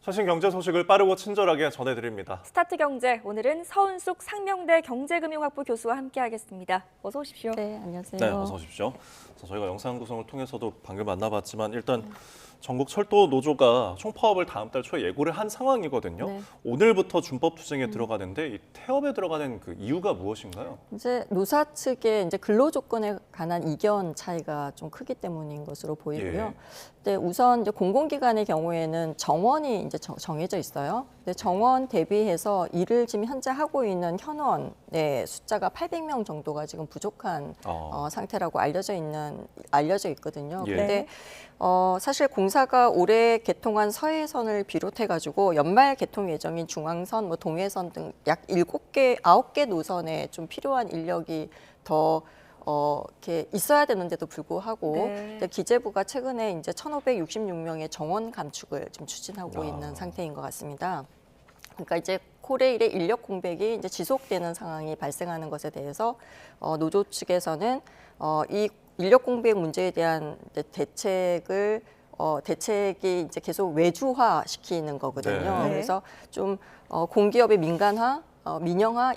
최신 경제 소식을 빠르고 친절하게 전해드립니다. 스타트 경제, 오늘은 서은숙 상명대 경제금융학부 교수와 함께하겠습니다. 어서 오십시오. 네, 안녕하세요. 네, 어서 오십시오. 저희가 영상 구성을 통해서도 방금 만나봤지만 일단 전국 철도 노조가 총파업을 다음 달 초에 예고를 한 상황이거든요. 네. 오늘부터 준법 투쟁에 들어가는데 이 태업에 들어가는 그 이유가 무엇인가요? 이제 노사 측의 이제 근로 조건에 관한 이견 차이가 좀 크기 때문인 것으로 보이고요. 예. 근데 우선 이제 공공기관의 경우에는 정원이 이제 정해져 있어요. 근데 정원 대비해서 일을 지금 현재 하고 있는 현원의 숫자가 800명 정도가 지금 부족한 상태라고 알려져 있거든요. 예. 그런데 사실 공사가 올해 개통한 서해선을 비롯해가지고 연말 개통 예정인 중앙선, 뭐 동해선 등 약 9개 노선에 좀 필요한 인력이 더 이렇게 있어야 되는데도 불구하고 네. 이제 기재부가 최근에 이제 1,566명의 정원 감축을 지금 추진하고 있는 상태인 것 같습니다. 그러니까 이제 코레일의 인력 공백이 이제 지속되는 상황이 발생하는 것에 대해서 노조 측에서는 이 인력 공백 문제에 대한 대책이 이제 계속 외주화 시키는 거거든요. 네. 그래서 좀 공기업의 민영화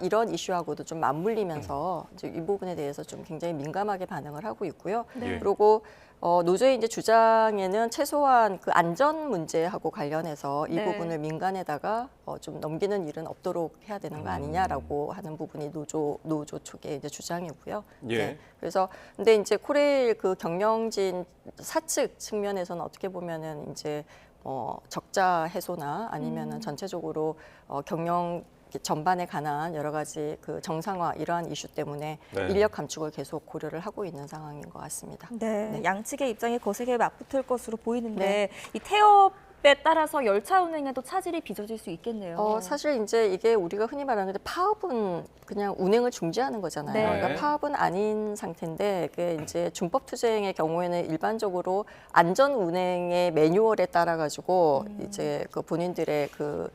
이런 이슈하고도 좀 맞물리면서 이제 이 부분에 대해서 좀 굉장히 민감하게 반응을 하고 있고요. 네. 그리고 노조의 이제 주장에는 최소한 그 안전 문제하고 관련해서 이 네. 부분을 민간에다가 좀 넘기는 일은 없도록 해야 되는 거 아니냐라고 하는 부분이 노조 쪽의 이제 주장이고요. 예. 네. 그래서 근데 이제 코레일 그 경영진 사측 측면에서는 어떻게 보면은 이제 적자 해소나 아니면은 전체적으로 경영 전반에 관한 여러 가지 그 정상화 이러한 이슈 때문에 네. 인력 감축을 계속 고려를 하고 있는 상황인 것 같습니다. 네, 양측의 입장이 거세게 맞붙을 것으로 보이는데 네. 이 태업에 따라서 열차 운행에도 차질이 빚어질 수 있겠네요. 사실 이제 이게 우리가 흔히 말하는 파업은 그냥 운행을 중지하는 거잖아요. 네. 그러니까 파업은 아닌 상태인데 그게 이제 준법 투쟁의 경우에는 일반적으로 안전 운행의 매뉴얼에 따라 가지고 이제 그 본인들의 그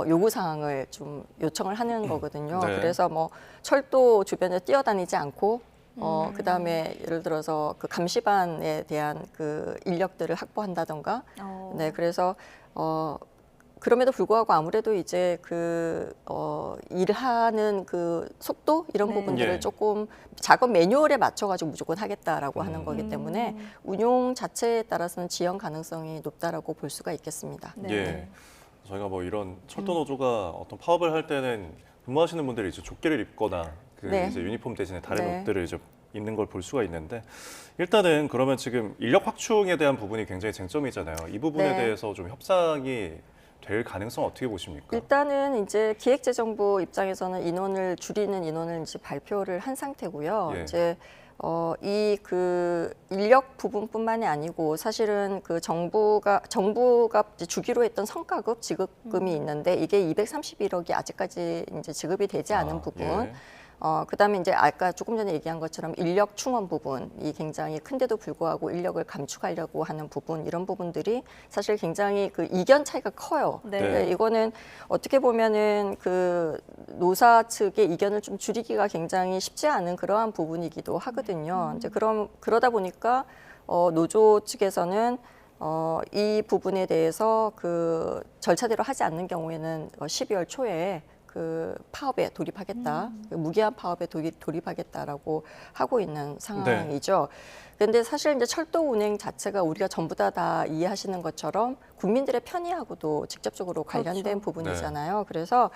요구 사항을 좀 요청을 하는 거거든요. 네. 그래서 뭐 철도 주변에 뛰어다니지 않고 그다음에 예를 들어서 그 감시반에 대한 그 인력들을 확보한다던가 네, 그래서 그럼에도 불구하고 아무래도 이제 일하는 그 속도 이런 네. 부분들을 예. 조금 작업 매뉴얼에 맞춰가지고 무조건 하겠다라고 하는 거기 때문에 운용 자체에 따라서는 지연 가능성이 높다라고 볼 수가 있겠습니다. 네. 예. 저희가 뭐 이런 철도 노조가 어떤 파업을 할 때는 근무하시는 분들이 이제 조끼를 입거나 그 네. 이제 유니폼 대신에 다른 네. 옷들을 이제 입는 걸 볼 수가 있는데 일단은 그러면 지금 인력 확충에 대한 부분이 굉장히 쟁점이잖아요. 이 부분에 네. 대해서 좀 협상이 될 가능성 어떻게 보십니까? 일단은 이제 기획재정부 입장에서는 인원을 줄이는 인원을 이제 발표를 한 상태고요. 예. 이제 이 그 인력 부분뿐만이 아니고 사실은 그 정부가 이제 주기로 했던 성과급 지급금이 있는데 이게 231억이 아직까지 이제 지급이 되지 않은 부분. 예. 그다음에 이제 아까 조금 전에 얘기한 것처럼 인력 충원 부분이 굉장히 큰데도 불구하고 인력을 감축하려고 하는 부분 이런 부분들이 사실 굉장히 그 이견 차이가 커요. 네. 네, 이거는 어떻게 보면은 그 노사 측의 이견을 좀 줄이기가 굉장히 쉽지 않은 그러한 부분이기도 하거든요. 이제 그러다 보니까 노조 측에서는 이 부분에 대해서 그 절차대로 하지 않는 경우에는 12월 초에 그 파업에 돌입하겠다, 그 무기한 파업에 돌입하겠다라고 하고 있는 상황이죠. 그런데 사실 이제 철도 운행 자체가 우리가 전부 다 이해하시는 것처럼 국민들의 편의하고도 직접적으로 관련된 그렇죠. 부분이잖아요. 그래서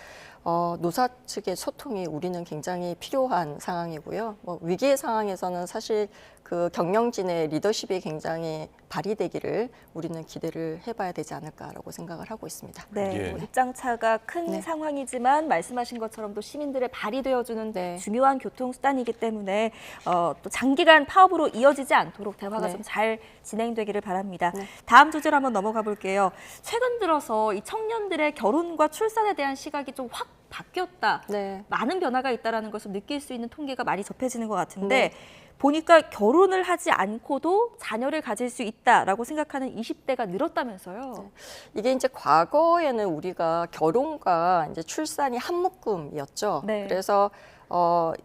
노사 측의 소통이 우리는 굉장히 필요한 상황이고요. 뭐 위기의 상황에서는 사실 그 경영진의 리더십이 굉장히 발휘되기를 우리는 기대를 해봐야 되지 않을까라고 생각을 하고 있습니다. 네, 예. 뭐 입장 차가 큰 네. 상황이지만 말씀하신 것처럼 또 시민들의 발이 되어주는 네. 중요한 교통수단이기 때문에 또 장기간 파업으로 이어지지 않도록 대화가 네. 좀 잘 진행되기를 바랍니다. 네. 다음 주제로 한번 넘어가 볼게요. 최근 들어서 이 청년들의 결혼과 출산에 대한 시각이 좀 확 바뀌었다. 네. 많은 변화가 있다는 것을 느낄 수 있는 통계가 많이 접해지는 것 같은데 네. 보니까 결혼을 하지 않고도 자녀를 가질 수 있다라고 생각하는 20대가 늘었다면서요. 이게 이제 과거에는 우리가 결혼과 이제 출산이 한 묶음이었죠. 네. 그래서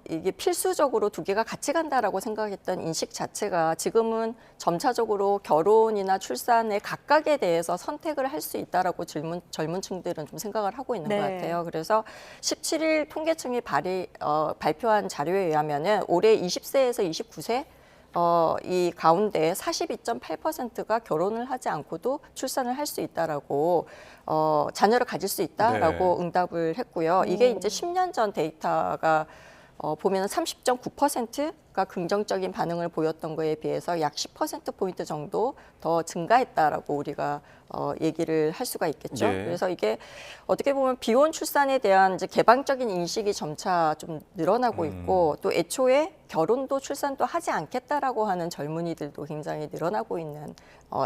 이게 필수적으로 두 개가 같이 간다라고 생각했던 인식 자체가 지금은 점차적으로 결혼이나 출산의 각각에 대해서 선택을 할 수 있다라고 젊은 층들은 좀 생각을 하고 있는 네. 것 같아요. 그래서 17일 통계청이 발표한 자료에 의하면은 올해 20세에서 29세 이 가운데 42.8%가 결혼을 하지 않고도 출산을 할 수 있다라고 자녀를 가질 수 있다라고 네. 응답을 했고요. 이게 이제 10년 전 데이터가 보면 30.9%가 긍정적인 반응을 보였던 거에 비해서 약 10%포인트 정도 더 증가했다라고 우리가 얘기를 할 수가 있겠죠. 네. 그래서 이게 어떻게 보면 비혼 출산에 대한 이제 개방적인 인식이 점차 좀 늘어나고 있고 또 애초에 결혼도 출산도 하지 않겠다라고 하는 젊은이들도 굉장히 늘어나고 있는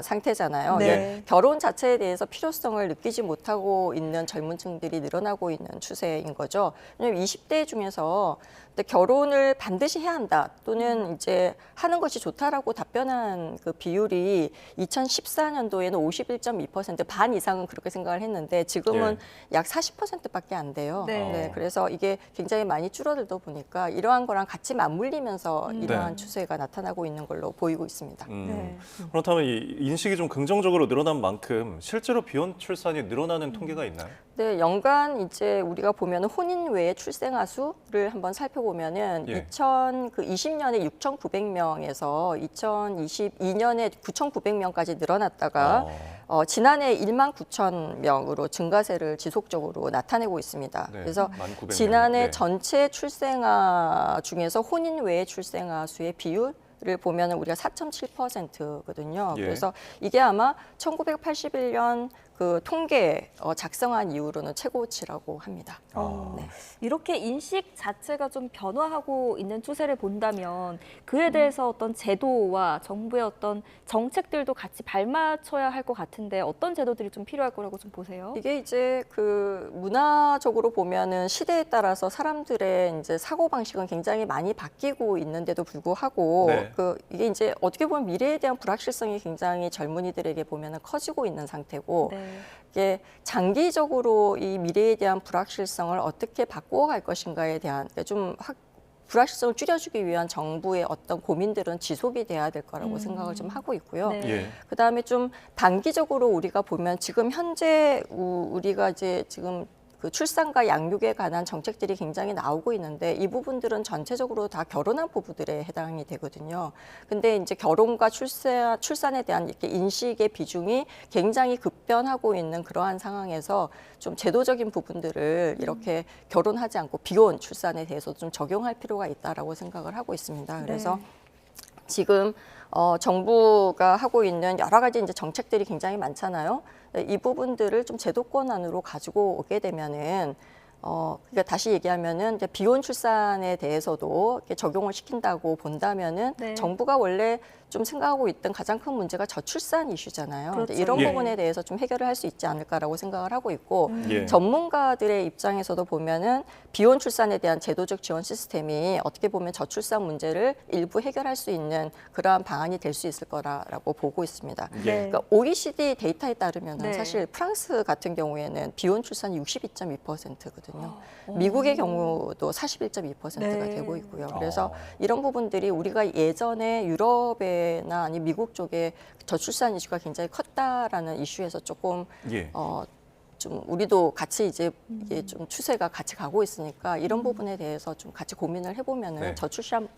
상태잖아요. 네. 예, 결혼 자체에 대해서 필요성을 느끼지 못하고 있는 젊은 층들이 늘어나고 있는 추세인 거죠. 왜냐하면 20대 중에서 근데 결혼을 반드시 해야 한다 또는 이제 하는 것이 좋다라고 답변한 그 비율이 2014년도에는 51.2%반 이상은 그렇게 생각을 했는데 지금은 약 40%밖에 안 돼요. 네. 그래서 이게 굉장히 많이 줄어들다 보니까 이러한 거랑 같이 맞물리면서 이러한 추세가 나타나고 있는 걸로 보이고 있습니다. 네. 그렇다면 이 인식이 좀 긍정적으로 늘어난 만큼 실제로 비혼 출산이 늘어나는 통계가 있나요? 네, 연간 이제 우리가 보면 혼인 외의 출생아 수를 한번 살펴보면은 예. 2020년에 6,900명에서 2022년에 9,900명까지 늘어났다가 지난해 19,000명으로 증가세를 지속적으로 나타내고 있습니다. 네, 그래서 19,900 지난해 네. 전체 출생아 중에서 혼인 외의 출생아 수의 비율을 보면 우리가 4.7%거든요. 예. 그래서 이게 아마 1981년 그 통계 작성한 이후로는 최고치라고 합니다. 네. 이렇게 인식 자체가 좀 변화하고 있는 추세를 본다면 그에 대해서 어떤 제도와 정부의 어떤 정책들도 같이 발맞춰야 할 것 같은데 어떤 제도들이 좀 필요할 거라고 좀 보세요? 이게 이제 그 문화적으로 보면은 시대에 따라서 사람들의 이제 사고 방식은 굉장히 많이 바뀌고 있는데도 불구하고 네. 이게 이제 어떻게 보면 미래에 대한 불확실성이 굉장히 젊은이들에게 보면은 커지고 있는 상태고 네. 이게 장기적으로 이 미래에 대한 불확실성을 어떻게 바꿔갈 것인가에 대한 좀 불확실성을 줄여주기 위한 정부의 어떤 고민들은 지속이 돼야 될 거라고 생각을 좀 하고 있고요. 네. 예. 그다음에 좀 단기적으로 우리가 보면 지금 현재 우리가 이제 지금 그 출산과 양육에 관한 정책들이 굉장히 나오고 있는데 이 부분들은 전체적으로 다 결혼한 부부들에 해당이 되거든요. 근데 이제 결혼과 출산에 대한 이렇게 인식의 비중이 굉장히 급변하고 있는 그러한 상황에서 좀 제도적인 부분들을 이렇게 결혼하지 않고 비혼 출산에 대해서 좀 적용할 필요가 있다라고 생각을 하고 있습니다. 그래서 네. 지금 정부가 하고 있는 여러 가지 이제 정책들이 굉장히 많잖아요. 이 부분들을 좀 제도권 안으로 가지고 오게 되면은 그러니까 다시 얘기하면은 이제 비혼 출산에 대해서도 이렇게 적용을 시킨다고 본다면은 네. 정부가 원래 좀 생각하고 있던 가장 큰 문제가 저출산 이슈잖아요. 그렇죠. 근데 이런 예. 부분에 대해서 좀 해결을 할 수 있지 않을까라고 생각을 하고 있고 예. 전문가들의 입장에서도 보면은 비혼 출산에 대한 제도적 지원 시스템이 어떻게 보면 저출산 문제를 일부 해결할 수 있는 그러한 방안이 될 수 있을 거라고 보고 있습니다. 예. 그러니까 OECD 데이터에 따르면 네. 사실 프랑스 같은 경우에는 비혼 출산이 62.2%거든요. 미국의 경우도 41.2%가 네. 되고 있고요. 그래서 이런 부분들이 우리가 예전에 유럽이나 아니 미국 쪽에 저출산 이슈가 굉장히 컸다라는 이슈에서 조금 예. 좀 우리도 같이 이제 이게 좀 추세가 같이 가고 있으니까 이런 부분에 대해서 좀 같이 고민을 해보면은 네. 저출산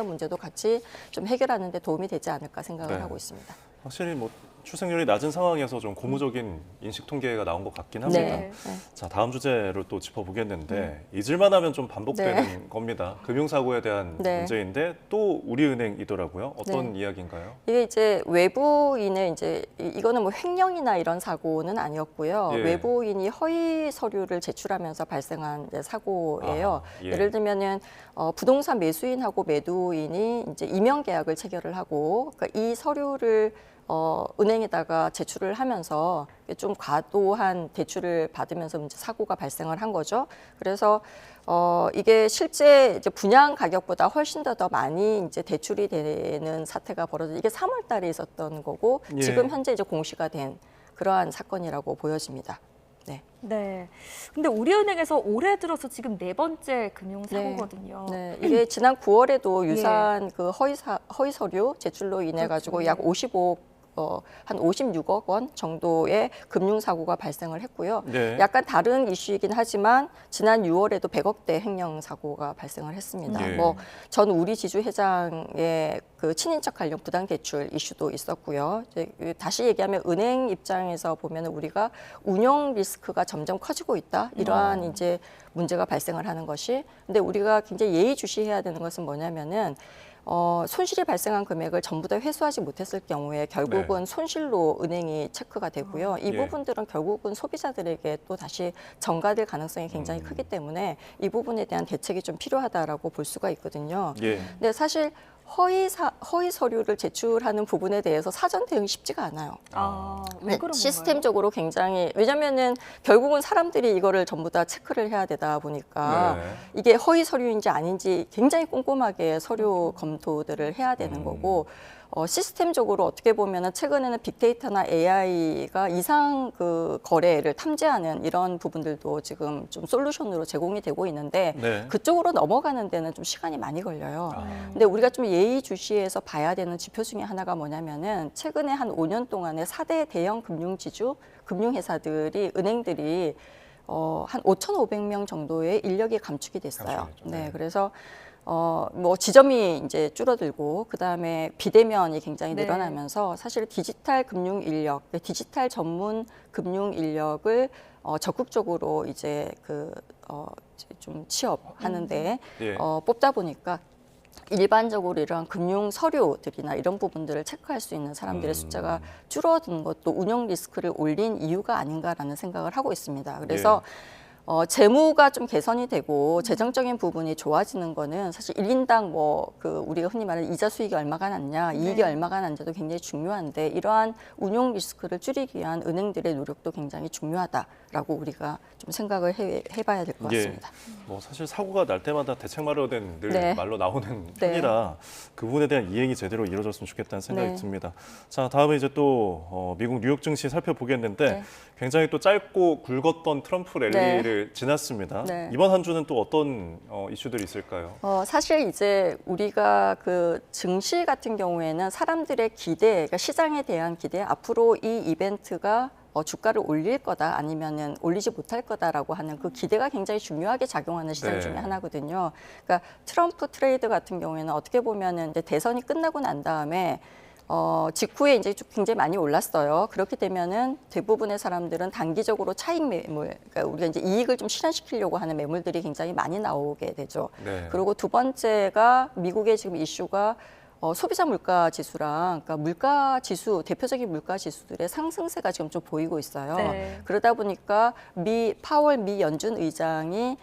문제도 같이 좀 해결하는 데 도움이 되지 않을까 생각을 네. 하고 있습니다. 확실히 뭐 출생률이 낮은 상황에서 좀 고무적인 인식 통계가 나온 것 같긴 합니다. 네. 자, 다음 주제를 또 짚어보겠는데 잊을만 하면 좀 반복되는 겁니다. 금융사고에 대한 네. 문제인데 또 우리은행이더라고요. 어떤 이야기인가요? 이게 이제 외부인의 이제 이거는 뭐 횡령이나 이런 사고는 아니었고요. 예. 외부인이 허위 서류를 제출하면서 발생한 이제 사고예요. 아, 예. 예를 들면은 부동산 매수인하고 매도인이 이제 임용 계약을 체결을 하고 그러니까 이 서류를 은행에다가 제출을 하면서 좀 과도한 대출을 받으면서 이제 사고가 발생을 한 거죠. 그래서 이게 실제 이제 분양 가격보다 훨씬 더 많이 이제 대출이 되는 사태가 벌어져. 이게 3월 달에 있었던 거고 예. 지금 현재 이제 공시가 된 그러한 사건이라고 보여집니다. 네. 네. 근데 우리은행에서 올해 들어서 지금 4번째 금융사고거든요. 네, 이게 지난 9월에도 유사한 그 허위 서류 제출로 인해 가지고 그렇죠. 약 56한 56억 원 정도의 금융 사고가 발생을 했고요. 네. 약간 다른 이슈이긴 하지만 지난 6월에도 100억대 횡령 사고가 발생을 했습니다. 예. 뭐 전 우리 지주 회장의 그 친인척 관련 부당 대출 이슈도 있었고요. 이제 다시 얘기하면 은행 입장에서 보면 우리가 운영 리스크가 점점 커지고 있다. 이러한 이제 문제가 발생을 하는 것이. 근데 우리가 굉장히 예의주시해야 되는 것은 뭐냐면은 손실이 발생한 금액을 전부 다 회수하지 못했을 경우에 결국은 손실로 은행이 체크가 되고요. 이 예. 부분들은 결국은 소비자들에게 또 다시 전가될 가능성이 굉장히 크기 때문에 이 부분에 대한 대책이 좀 필요하다라고 볼 수가 있거든요. 예. 근데 사실 허위 서류를 제출하는 부분에 대해서 사전 대응이 쉽지가 않아요. 왜 그런 건가요? 시스템적으로 굉장히 왜냐면은 결국은 사람들이 이거를 전부 다 체크를 해야 되다 보니까 네. 이게 허위 서류인지 아닌지 굉장히 꼼꼼하게 서류 검토들을 해야 되는 거고 시스템적으로 어떻게 보면은 최근에는 빅데이터나 AI가 이상 그 거래를 탐지하는 이런 부분들도 지금 좀 솔루션으로 제공이 되고 있는데 네. 그쪽으로 넘어가는 데는 좀 시간이 많이 걸려요. 아. 근데 우리가 좀 예의주시해서 봐야 되는 지표 중에 하나가 뭐냐면은 최근에 한 5년 동안에 4대 대형 금융지주, 금융회사들이 은행들이 한 5,500명 정도의 인력이 감축이 됐어요. 감축이 됐죠. 네, 네. 그래서 뭐 지점이 이제 줄어들고 그다음에 비대면이 굉장히 네. 늘어나면서 사실 디지털 금융 인력, 디지털 전문 금융 인력을 적극적으로 이제 좀 취업하는데 예. 뽑다 보니까 일반적으로 이러한 금융 서류들이나 이런 부분들을 체크할 수 있는 사람들의 숫자가 줄어든 것도 운영 리스크를 올린 이유가 아닌가라는 생각을 하고 있습니다. 그래서 재무가 좀 개선이 되고 재정적인 부분이 좋아지는 거는 사실 1인당 뭐 우리가 흔히 말하는 이자 수익이 얼마가 났냐, 이익이 얼마가 났냐도 굉장히 중요한데 이러한 운용 리스크를 줄이기 위한 은행들의 노력도 굉장히 중요하다라고 우리가 좀 생각을 해봐야 될 것 같습니다. 뭐 사실 사고가 날 때마다 대책 마련은 늘 네. 말로 나오는 네. 편이라 그 부분에 대한 이행이 제대로 이루어졌으면 좋겠다는 생각이 네. 듭니다. 자, 다음에 이제 또 미국 뉴욕 증시 살펴보겠는데 네. 굉장히 또 짧고 굵었던 트럼프 랠리를 지났습니다. 네. 이번 한 주는 또 어떤 이슈들이 있을까요? 사실 이제 우리가 그 증시 같은 경우에는 사람들의 기대, 그러니까 시장에 대한 기대, 앞으로 이 이벤트가 주가를 올릴 거다 아니면은 올리지 못할 거다라고 하는 그 기대가 굉장히 중요하게 작용하는 시장 네. 중에 하나거든요. 그러니까 트럼프 트레이드 같은 경우에는 어떻게 보면은 이제 대선이 끝나고 난 다음에 직후에 이제 좀 굉장히 많이 올랐어요. 그렇게 되면은 대부분의 사람들은 단기적으로 차익 매물, 그러니까 우리가 이제 이익을 좀 실현시키려고 하는 매물들이 굉장히 많이 나오게 되죠. 네. 그리고 두 번째가 미국의 지금 이슈가 소비자 물가 지수랑 그러니까 물가 지수 대표적인 물가 지수들의 상승세가 지금 좀 보이고 있어요. 네. 그러다 보니까 파월 미 연준 의장이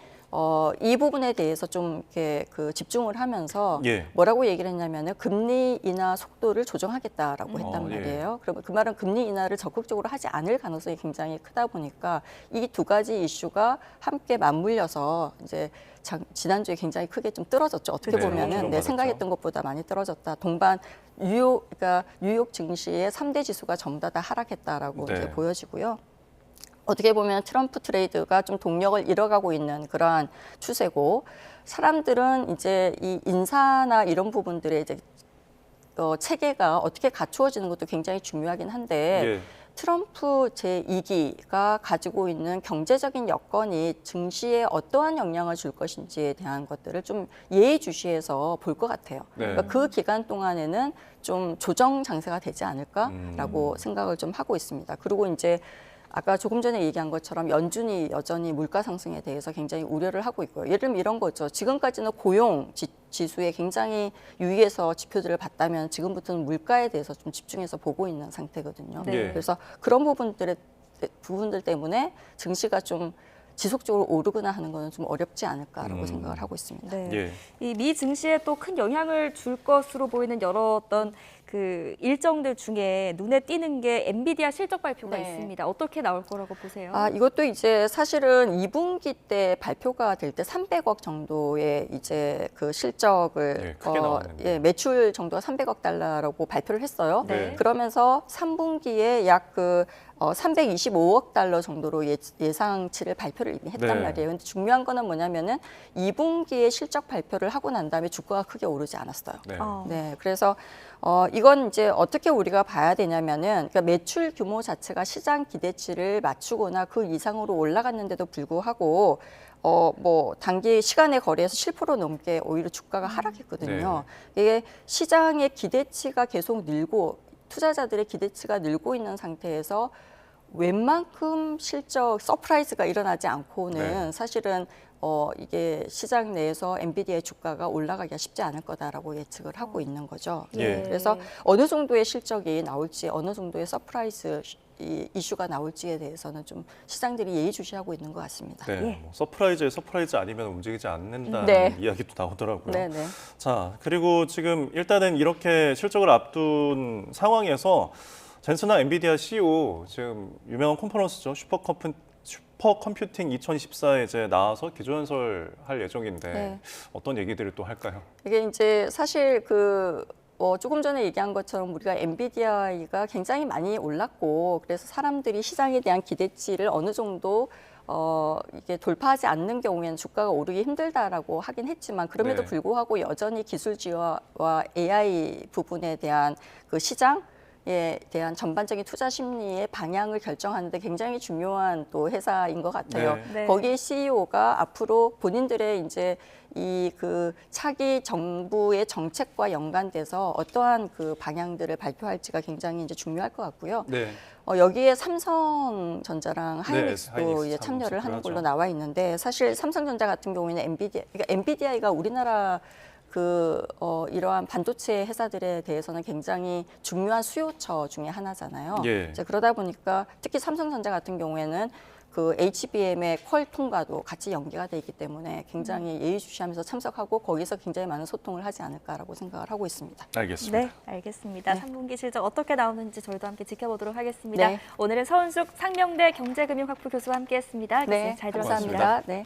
이 부분에 대해서 좀 이렇게 집중을 하면서 예. 뭐라고 얘기를 했냐면은 금리 인하 속도를 조정하겠다라고 했단 예. 말이에요. 그러면 그 말은 금리 인하를 적극적으로 하지 않을 가능성이 굉장히 크다 보니까 이 두 가지 이슈가 함께 맞물려서 이제 지난주에 굉장히 크게 좀 떨어졌죠. 어떻게 네, 보면은 주목받았죠. 생각했던 것보다 많이 떨어졌다. 동반 그러니까 뉴욕 증시의 3대 지수가 전부 다 하락했다라고 네. 이제 보여지고요. 어떻게 보면 트럼프 트레이드가 좀 동력을 잃어가고 있는 그러한 추세고 사람들은 이제 이 인사나 이런 부분들의 이제 체계가 어떻게 갖추어지는 것도 굉장히 중요하긴 한데 예. 트럼프 제2기가 가지고 있는 경제적인 여건이 증시에 어떠한 영향을 줄 것인지에 대한 것들을 좀 예의주시해서 볼 것 같아요. 네. 그러니까 그 기간 동안에는 좀 조정 장세가 되지 않을까라고 생각을 좀 하고 있습니다. 그리고 이제 아까 조금 전에 얘기한 것처럼 연준이 여전히 물가 상승에 대해서 굉장히 우려를 하고 있고요. 예를 들면 이런 거죠. 지금까지는 고용 지수에 굉장히 유의해서 지표들을 봤다면 지금부터는 물가에 대해서 좀 집중해서 보고 있는 상태거든요. 네. 그래서 그런 부분들 때문에 증시가 좀 지속적으로 오르거나 하는 거는 좀 어렵지 않을까라고 생각을 하고 있습니다. 네. 예. 이 미 증시에 또 큰 영향을 줄 것으로 보이는 여러 어떤 그 일정들 중에 눈에 띄는 게 엔비디아 실적 발표가 네. 있습니다. 어떻게 나올 거라고 보세요? 이것도 이제 사실은 2분기 때 발표가 될 때 300억 정도의 이제 그 실적을 네, 크게 나왔는데. 매출 정도가 300억 달러라고 발표를 했어요. 네. 그러면서 3분기에 약 325억 달러 정도로 예상치를 발표를 이미 했단 네. 말이에요. 근데 중요한 거는 뭐냐면은 2분기에 실적 발표를 하고 난 다음에 주가가 크게 오르지 않았어요. 네. 네, 그래서 이건 이제 어떻게 우리가 봐야 되냐면은 그러니까 매출 규모 자체가 시장 기대치를 맞추거나 그 이상으로 올라갔는데도 불구하고 뭐 단기 시간의 거래에서 7% 넘게 오히려 주가가 하락했거든요. 이게 시장의 기대치가 계속 늘고 투자자들의 기대치가 늘고 있는 상태에서 웬만큼 실적 서프라이즈가 일어나지 않고는 네. 사실은 이게 시장 내에서 엔비디아의 주가가 올라가기가 쉽지 않을 거다라고 예측을 하고 있는 거죠. 예. 그래서 어느 정도의 실적이 나올지, 어느 정도의 서프라이즈 이슈가 나올지에 대해서는 좀 시장들이 예의주시하고 있는 것 같습니다. 네. 예. 뭐 서프라이즈 아니면 움직이지 않는다는 네. 이야기도 나오더라고요. 네, 네. 자, 그리고 지금 일단은 이렇게 실적을 앞둔 상황에서 젠슨하 엔비디아 CEO 지금 유명한 컨퍼런스죠. 슈퍼컴퓨팅 2024에 이제 나와서 기조연설할 예정인데 네. 어떤 얘기들을 또 할까요? 이게 이제 사실 조금 전에 얘기한 것처럼 우리가 엔비디아가 굉장히 많이 올랐고 그래서 사람들이 시장에 대한 기대치를 어느 정도 이게 돌파하지 않는 경우에는 주가가 오르기 힘들다라고 하긴 했지만 그럼에도 네. 불구하고 여전히 기술지와 AI 부분에 대한 그 시장에 대한 전반적인 투자 심리의 방향을 결정하는데 굉장히 중요한 또 회사인 것 같아요. 네. 네. 거기에 CEO가 앞으로 본인들의 이제 이 차기 정부의 정책과 연관돼서 어떠한 그 방향들을 발표할지가 굉장히 이제 중요할 것 같고요. 네. 여기에 삼성전자랑 하이닉스도 하이닉스 이제 참여를 하는 참석을 걸로 하죠. 나와 있는데 사실 삼성전자 같은 경우에는 그러니까 엔비디아가 우리나라 이러한 반도체 회사들에 대해서는 굉장히 중요한 수요처 중에 하나잖아요. 예. 이제 그러다 보니까 특히 삼성전자 같은 경우에는 그 HBM의 퀄 통과도 같이 연계가 돼 있기 때문에 굉장히 예의주시하면서 참석하고 거기서 굉장히 많은 소통을 하지 않을까라고 생각을 하고 있습니다. 알겠습니다. 네, 알겠습니다. 네. 3분기 실적 어떻게 나오는지 저희도 함께 지켜보도록 하겠습니다. 네. 오늘은 서은숙 상명대 경제금융학부 교수와 함께했습니다. 교수님 네, 잘 들었습니다. 감사합니다. 네.